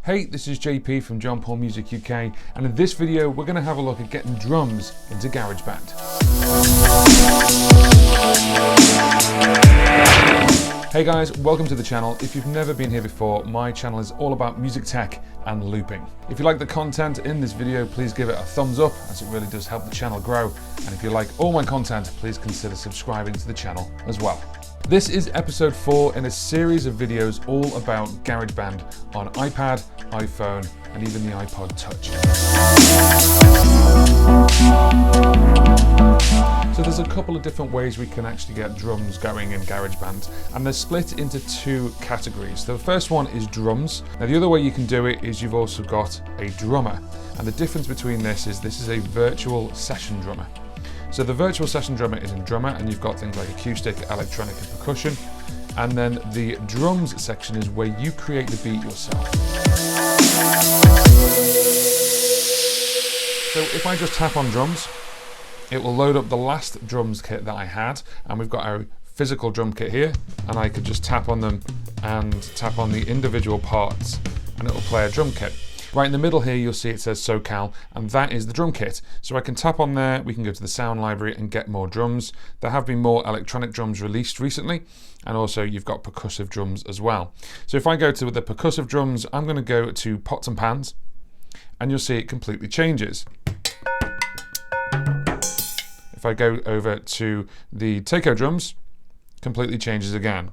Hey, this is JP from John Paul Music UK, and in this video we're going to have a look at getting drums into GarageBand. Hey guys, welcome to the channel. If you've never been here before, my channel is all about music tech and looping. If you like the content in this video, please give it a thumbs up, as it really does help the channel grow. And if you like all my content, please consider subscribing to the channel as well. This is episode 4 in a series of videos all about GarageBand on iPad, iPhone, and even the iPod Touch. So there's a couple of different ways we can actually get drums going in GarageBand, and they're split into two categories. The first one is drums. Now the other way you can do it is you've also got a drummer, and the difference between this is a virtual session drummer. So the virtual session drummer is in drummer, and you've got things like acoustic, electronic, and percussion. And then the drums section is where you create the beat yourself. So if I just tap on drums, it will load up the last drums kit that I had, and we've got our physical drum kit here, and I could just tap on them and tap on the individual parts, and it will play a drum kit. Right in the middle here, you'll see it says SoCal, and that is the drum kit. So I can tap on there, we can go to the sound library and get more drums. There have been more electronic drums released recently, and also you've got percussive drums as well. So if I go to the percussive drums, I'm going to go to pots and pans, and you'll see it completely changes. If I go over to the takeout drums, completely changes again.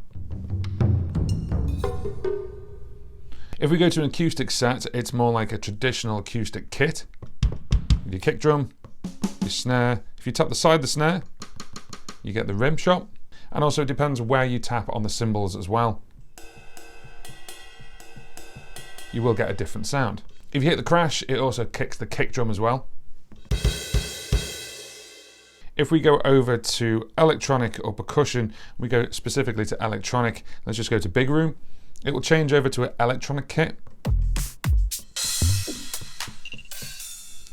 If we go to an acoustic set, it's more like a traditional acoustic kit. With your kick drum, your snare. If you tap the side of the snare, you get the rim shot. And also it depends where you tap on the cymbals as well. You will get a different sound. If you hit the crash, it also kicks the kick drum as well. If we go over to electronic or percussion, we go specifically to electronic. Let's just go to big room. It will change over to an electronic kit.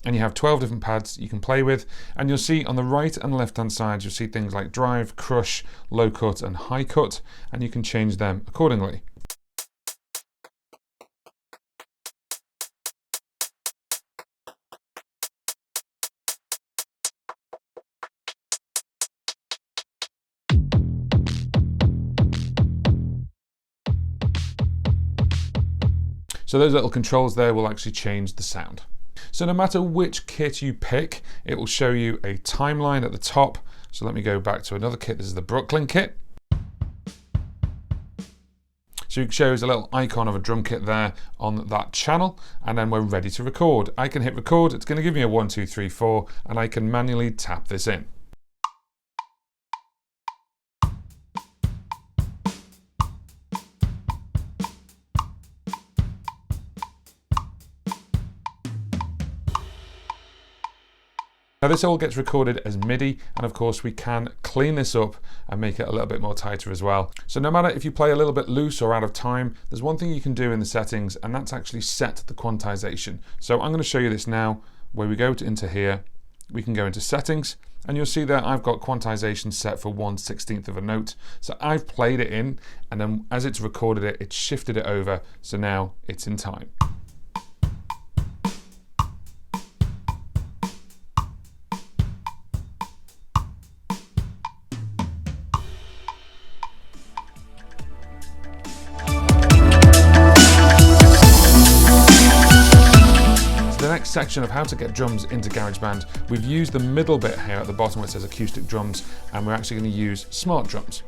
And you have 12 different pads you can play with. And you'll see on the right and left hand side, you'll see things like drive, crush, low cut, and high cut. And you can change them accordingly. So those little controls there will actually change the sound. So no matter which kit you pick, it will show you a timeline at the top. So let me go back to another kit. This is the Brooklyn kit. So it shows a little icon of a drum kit there on that channel, and then we're ready to record. I can hit record, it's going to give me a 1, 2, 3, 4, and I can manually tap this in. Now this all gets recorded as MIDI, and of course we can clean this up and make it a little bit more tighter as well. So no matter if you play a little bit loose or out of time, there's one thing you can do in the settings, and that's actually set the quantization. So I'm going to show you this now. Where we go into here, we can go into settings, and you'll see there I've got quantization set for 1/16 of a note. So I've played it in, and then as it's recorded it, it's shifted it over, so now it's in time. Section of how to get drums into GarageBand, we've used the middle bit here at the bottom where it says acoustic drums, and we're actually going to use smart drums.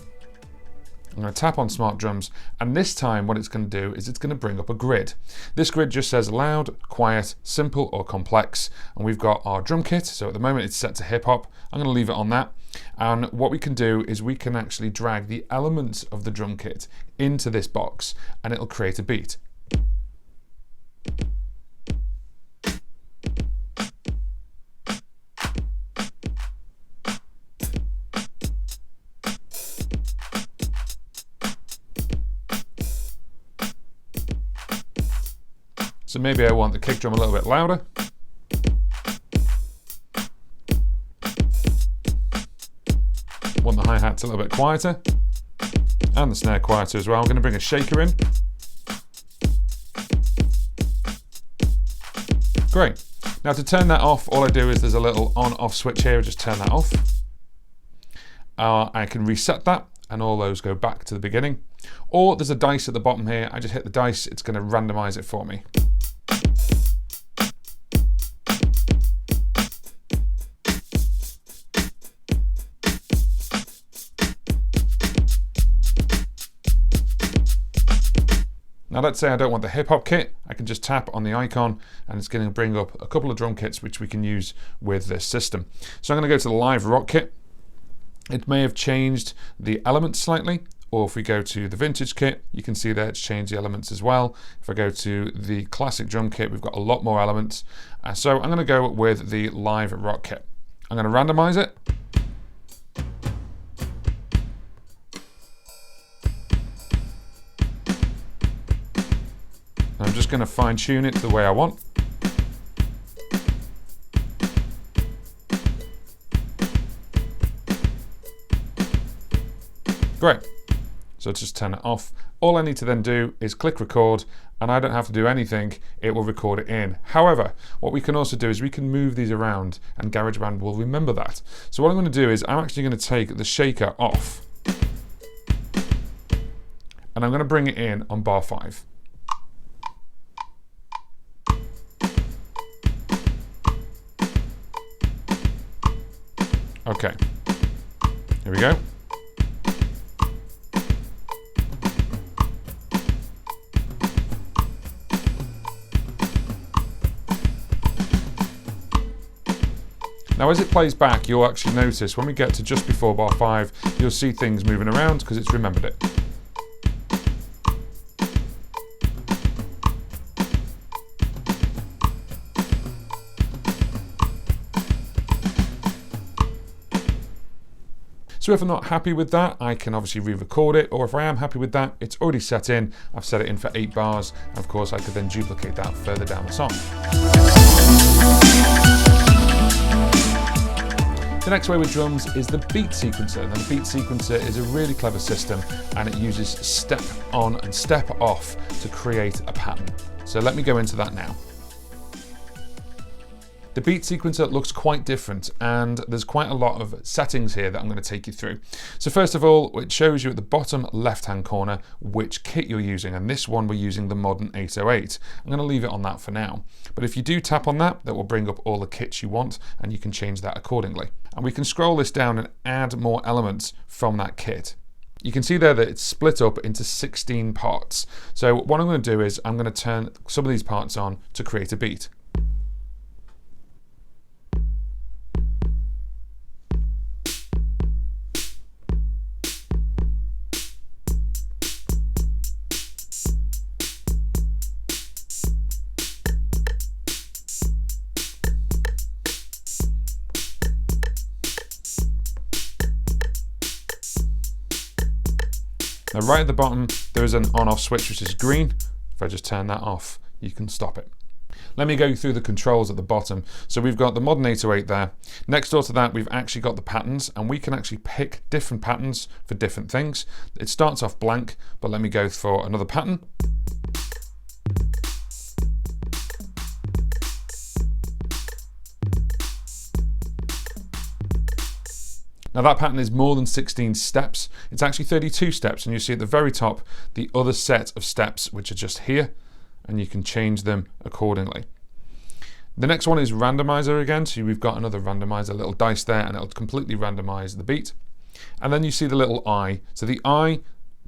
I'm going to tap on smart drums, and this time what it's going to do is it's going to bring up a grid. This grid just says loud, quiet, simple, or complex, and we've got our drum kit. So at the moment it's set to hip hop. I'm going to leave it on that, and what we can do is we can actually drag the elements of the drum kit into this box, and it'll create a beat. So maybe I want the kick drum a little bit louder. Want the hi-hats a little bit quieter. and the snare quieter as well. I'm going to bring a shaker in. Great. Now to turn that off, all I do is there's a little on-off switch here, I just turn that off. I can reset that and all those go back to the beginning. Or there's a dice at the bottom here, I just hit the dice, it's going to randomize it for me. Now let's say I don't want the hip hop kit, I can just tap on the icon and it's going to bring up a couple of drum kits which we can use with this system. So I'm going to go to the live rock kit. It may have changed the elements slightly, or if we go to the vintage kit, you can see there it's changed the elements as well. If I go to the classic drum kit, we've got a lot more elements. So I'm going to go with the live rock kit. I'm going to randomize it. I'm just going to fine tune it the way I want. Great. So just turn it off. All I need to then do is click record and I don't have to do anything, it will record it in. However, what we can also do is we can move these around and GarageBand will remember that. So what I'm going to do is I'm actually going to take the shaker off and I'm going to bring it in on bar 5. Okay, here we go. Now as it plays back, you'll actually notice when we get to just before bar 5, you'll see things moving around because it's remembered it. So if I'm not happy with that, I can obviously re-record it, or if I am happy with that, it's already set in. I've set it in for 8 bars. And of course, I could then duplicate that further down the song. The next way with drums is the beat sequencer. Now the beat sequencer is a really clever system and it uses step on and step off to create a pattern. So let me go into that now. The beat sequencer looks quite different and there's quite a lot of settings here that I'm going to take you through. So first of all, it shows you at the bottom left-hand corner which kit you're using, and this one we're using the modern 808. I'm going to leave it on that for now. But if you do tap on that, that will bring up all the kits you want and you can change that accordingly. And we can scroll this down and add more elements from that kit. You can see there that it's split up into 16 parts. So what I'm going to do is I'm going to turn some of these parts on to create a beat. Now right at the bottom, there is an on-off switch which is green. If I just turn that off, you can stop it. Let me go through the controls at the bottom. So we've got the modern 808 there. Next door to that, we've actually got the patterns, and we can actually pick different patterns for different things. It starts off blank, but let me go for another pattern. Now that pattern is more than 16 steps. It's actually 32 steps, and you see at the very top the other set of steps which are just here, and you can change them accordingly. The next one is randomizer again, so we've got another randomizer, little dice there, and it'll completely randomize the beat. And then you see the little eye. So the eye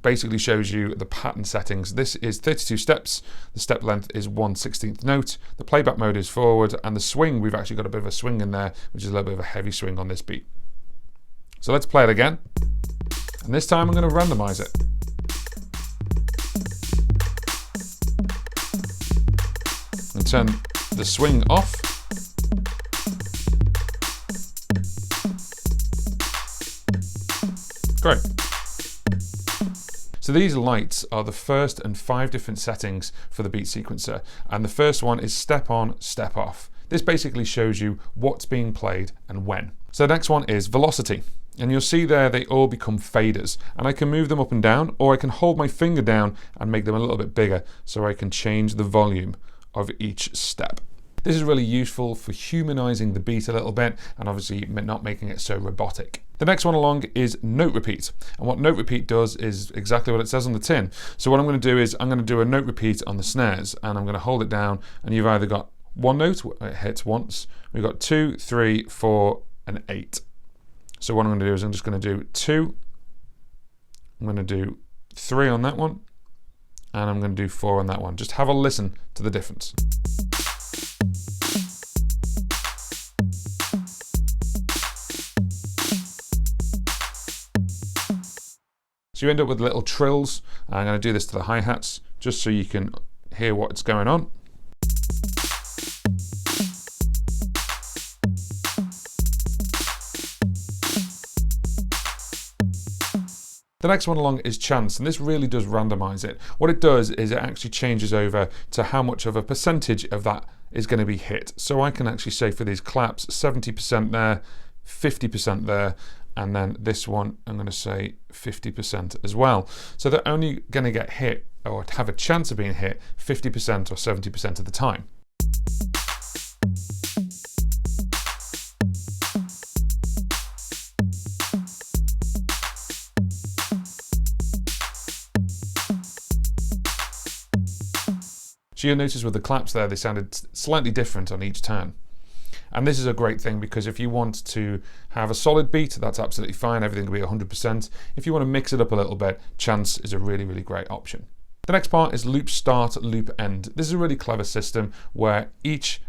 basically shows you the pattern settings. This is 32 steps, the step length is 1/16th note, the playback mode is forward, and the swing, we've actually got a bit of a swing in there, which is a little bit of a heavy swing on this beat. So let's play it again, and this time I'm going to randomize it. And turn the swing off. Great. So these lights are the first and 5 different settings for the beat sequencer, and the first one is step on, step off. This basically shows you what's being played and when. So the next one is velocity. And you'll see there they all become faders, and I can move them up and down, or I can hold my finger down and make them a little bit bigger so I can change the volume of each step. This is really useful for humanizing the beat a little bit and obviously not making it so robotic. The next one along is note repeat. And what note repeat does is exactly what it says on the tin. So what I'm going to do is I'm going to do a note repeat on the snares, and I'm going to hold it down, and you've either got one note, it hits once, we've got 2, 3, 4, and 8. So what I'm going to do is I'm just going to do 2, I'm going to do 3 on that one, and I'm going to do 4 on that one. Just have a listen to the difference. So you end up with little trills. I'm going to do this to the hi-hats just so you can hear what's going on. The next one along is chance, and this really does randomize it. What it does is it actually changes over to how much of a percentage of that is going to be hit. So I can actually say for these claps, 70% there, 50% there, and then this one I'm going to say 50% as well. So they're only going to get hit or have a chance of being hit 50% or 70% of the time. So you'll notice with the claps there, they sounded slightly different on each turn. And this is a great thing because if you want to have a solid beat, that's absolutely fine. Everything will be 100%. If you want to mix it up a little bit, chance is a really, really great option. The next part is loop start, loop end. This is a really clever system where each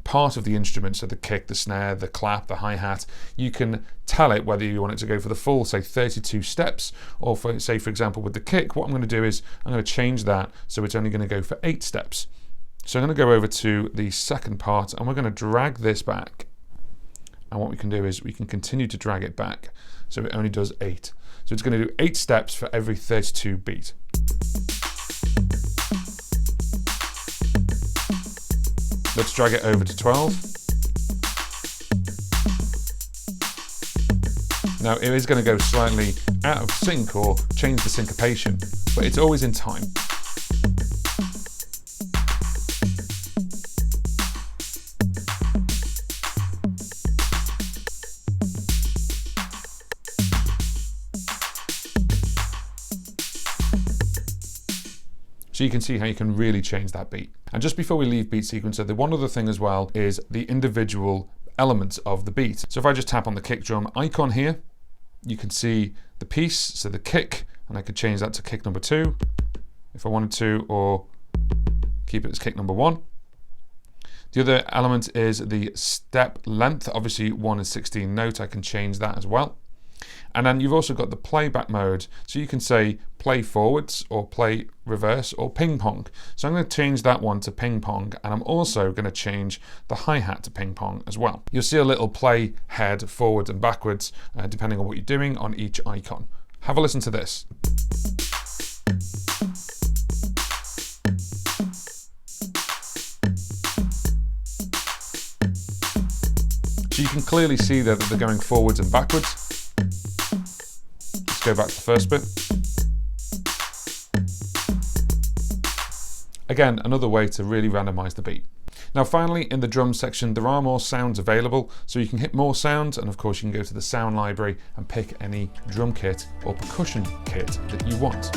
part of the instrument, so the kick, the snare, the clap, the hi-hat, you can tell it whether you want it to go for the full, say 32 steps, or for, say for example with the kick, what I'm going to do is I'm going to change that so it's only going to go for 8 steps. So I'm going to go over to the second part and we're going to drag this back. And what we can do is we can continue to drag it back so it only does 8. So it's going to do 8 steps for every 32 beat. Let's drag it over to 12. Now it is going to go slightly out of sync or change the syncopation, but it's always in time. So you can see how you can really change that beat. And just before we leave beat sequencer, the one other thing as well is the individual elements of the beat. So if I just tap on the kick drum icon here, you can see the piece, so the kick, and I could change that to kick number 2 if I wanted to, or keep it as kick number 1. The other element is the step length. Obviously 1 is 16 note, I can change that as well. And then you've also got the playback mode, so you can say play forwards or play reverse or ping pong. So I'm going to change that one to ping pong, and I'm also going to change the hi-hat to ping pong as well. You'll see a little play head forwards and backwards depending on what you're doing on each icon. Have a listen to this. So you can clearly see there that they're going forwards and backwards. Let's go back to the first bit. Again, another way to really randomize the beat. Now finally, in the drum section, there are more sounds available, so you can hit more sounds, and of course you can go to the sound library and pick any drum kit or percussion kit that you want.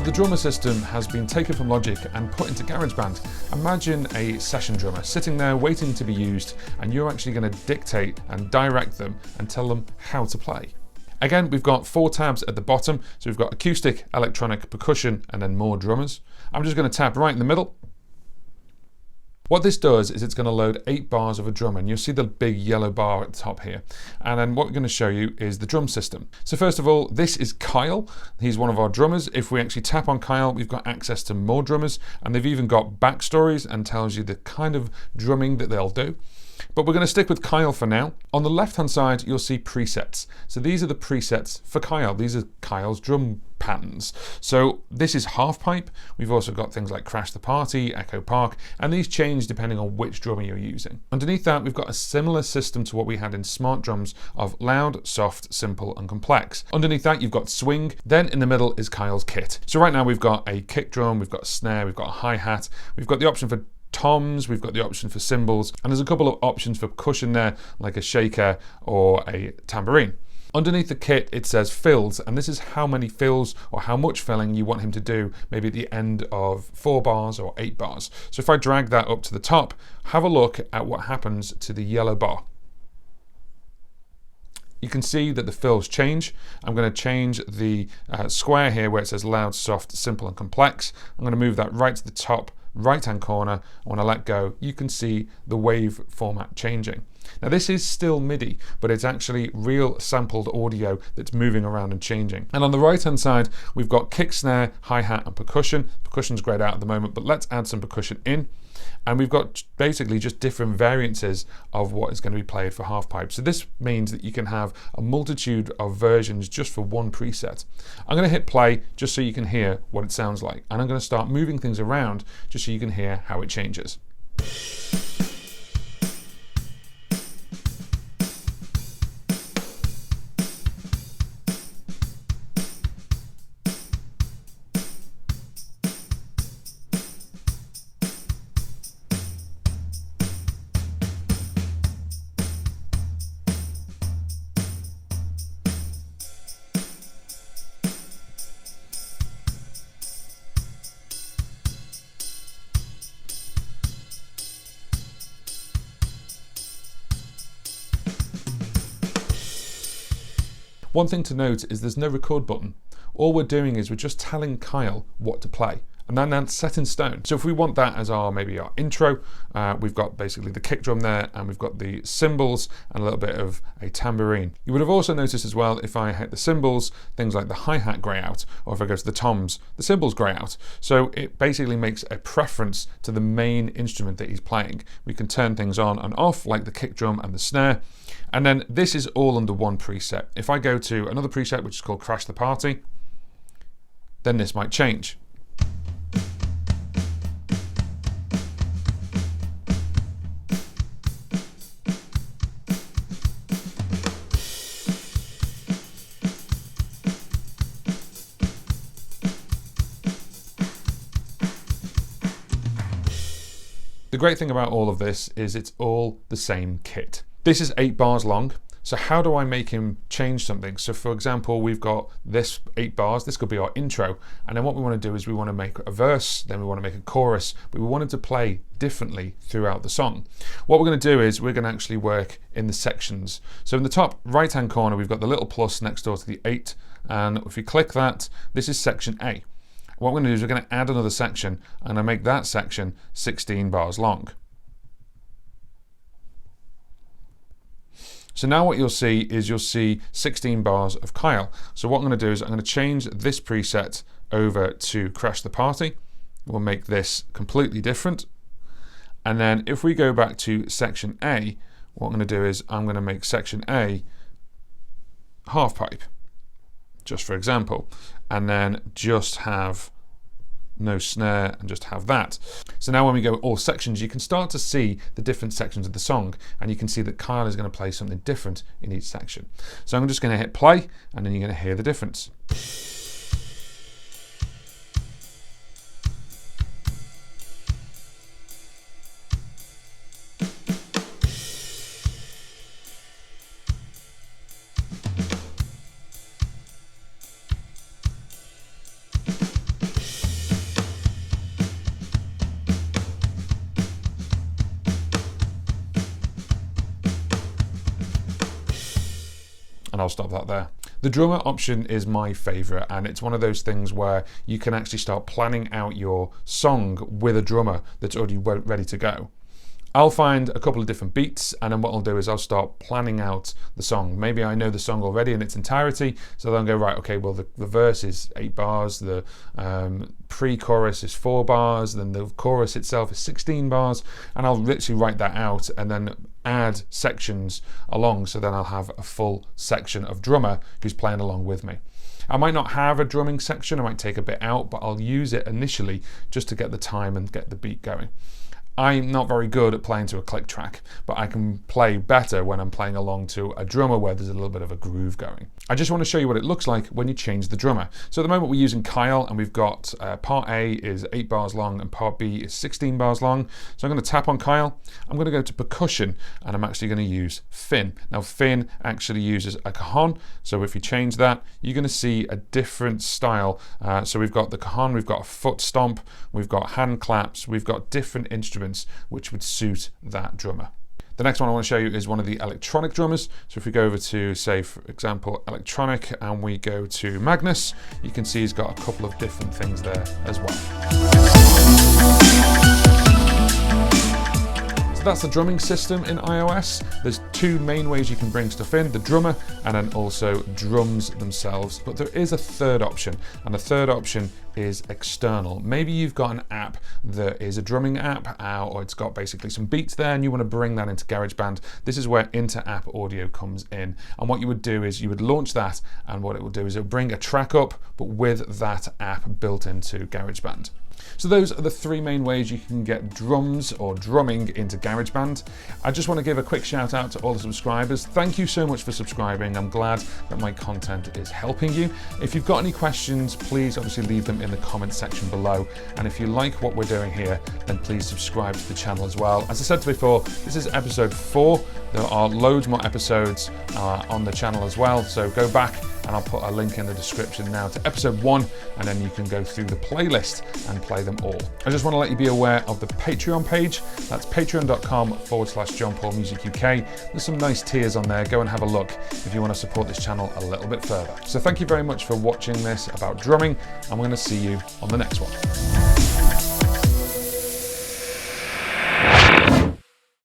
The drummer system has been taken from Logic and put into GarageBand. Imagine a session drummer sitting there waiting to be used, and you're actually going to dictate and direct them and tell them how to play. Again, we've got 4 tabs at the bottom, so we've got acoustic, electronic, percussion, and then more drummers. I'm just going to tap right in the middle. What this does is it's going to load 8 bars of a drum, and you'll see the big yellow bar at the top here. And then what we're going to show you is the drum system. So first of all, this is Kyle. He's one of our drummers. If we actually tap on Kyle, we've got access to more drummers, and they've even got backstories and tells you the kind of drumming that they'll do. But we're going to stick with Kyle for now. On the left-hand side, you'll see presets. So these are the presets for Kyle. These are Kyle's drum patterns. So this is half pipe. We've also got things like Crash the Party, Echo Park, and these change depending on which drummer you're using. Underneath that, we've got a similar system to what we had in smart drums of loud, soft, simple, and complex. Underneath that, you've got swing. Then in the middle is Kyle's kit. So right now we've got a kick drum, we've got a snare, we've got a hi-hat, we've got the option for toms, we've got the option for cymbals, and there's a couple of options for percussion there, like a shaker or a tambourine. Underneath the kit, it says fills, and this is how many fills or how much filling you want him to do, maybe at the end of 4 bars or 8 bars. So if I drag that up to the top, have a look at what happens to the yellow bar. You can see that the fills change. I'm going to change the square here where it says loud, soft, simple, and complex. I'm going to move that right to the top right-hand corner, and when I let go, you can see the wave format changing. Now this is still MIDI, but it's actually real sampled audio that's moving around and changing. And on the right-hand side, we've got kick, snare, hi-hat, and percussion. Percussion's grayed out at the moment, but let's add some percussion in. And we've got basically just different variances of what is going to be played for half pipe. So this means that you can have a multitude of versions just for one preset. I'm going to hit play just so you can hear what it sounds like. And I'm going to start moving things around just so you can hear how it changes. One thing to note is there's no record button. All we're doing is we're just telling Kyle what to play, and then that's set in stone. So if we want that as maybe our intro, we've got basically the kick drum there, and we've got the cymbals and a little bit of a tambourine. You would have also noticed as well, if I hit the cymbals, things like the hi-hat grey out, or if I go to the toms, the cymbals grey out. So it basically makes a preference to the main instrument that he's playing. We can turn things on and off, like the kick drum and the snare. And then this is all under one preset. If I go to another preset, which is called Crash the Party, then this might change. The great thing about all of this is it's all the same kit. This is 8 bars long, so how do I make him change something? So for example, we've got this 8 bars, this could be our intro, and then what we want to do is we want to make a verse, then we want to make a chorus, but we want it to play differently throughout the song. What we're going to do is we're going to actually work in the sections. So in the top right-hand corner, we've got the little plus next door to the 8, and if we click that, this is section A. What we're going to do is we're going to add another section, and I make that section 16 bars long. So now what you'll see is 16 bars of Kyle. So what I'm going to do is I'm going to change this preset over to Crash the Party. We'll make this completely different. And then if we go back to section A, what I'm going to do is I'm going to make section A half pipe, just for example, and then just have no snare and just have that. So now when we go all sections, you can start to see the different sections of the song, and you can see that Kyle is going to play something different in each section. So I'm just going to hit play, and then you're going to hear the difference. And I'll stop that there. The drummer option is my favorite, and it's one of those things where you can actually start planning out your song with a drummer that's already ready to go. I'll find a couple of different beats, and then what I'll do is I'll start planning out the song. Maybe I know the song already in its entirety, so then I'll go, right, okay, well the verse is 8 bars, the pre-chorus is 4 bars, then the chorus itself is 16 bars, and I'll literally write that out and then add sections along, so then I'll have a full section of drummer who's playing along with me. I might not have a drumming section, I might take a bit out, but I'll use it initially just to get the time and get the beat going. I'm not very good at playing to a click track, but I can play better when I'm playing along to a drummer where there's a little bit of a groove going. I just want to show you what it looks like when you change the drummer. So at the moment we're using Kyle, and we've got part A is 8 bars long and part B is 16 bars long. So I'm going to tap on Kyle, I'm going to go to percussion, and I'm actually going to use Finn. Now Finn actually uses a cajon, so if you change that, you're going to see a different style. So we've got the cajon, we've got a foot stomp, we've got hand claps, we've got different instruments which would suit that drummer. The next one I want to show you is one of the electronic drummers. So if we go over to, say, for example, electronic, and we go to Magnus, you can see he's got a couple of different things there as well. That's the drumming system in iOS. There's 2 main ways you can bring stuff in, the drummer and then also drums themselves. But there is a third option, and the third option is external. Maybe you've got an app that is a drumming app, or it's got basically some beats there and you want to bring that into GarageBand. This is where inter-app audio comes in. And what you would do is you would launch that, and what it will do is it will bring a track up, but with that app built into GarageBand. So those are the 3 main ways you can get drums or drumming into GarageBand. I just want to give a quick shout out to all the subscribers. Thank you so much for subscribing. I'm glad that my content is helping you. If you've got any questions, please obviously leave them in the comment section below. And if you like what we're doing here, then please subscribe to the channel as well. As I said before, this is episode 4. There are loads more episodes on the channel as well. So go back, and I'll put a link in the description now to episode 1, and then you can go through the playlist and play them all. I just want to let you be aware of the Patreon page. That's patreon.com/JohnPaulMusicUK. There's some nice tiers on there. Go and have a look if you want to support this channel a little bit further. So thank you very much for watching this about drumming. I'm going to see you on the next one.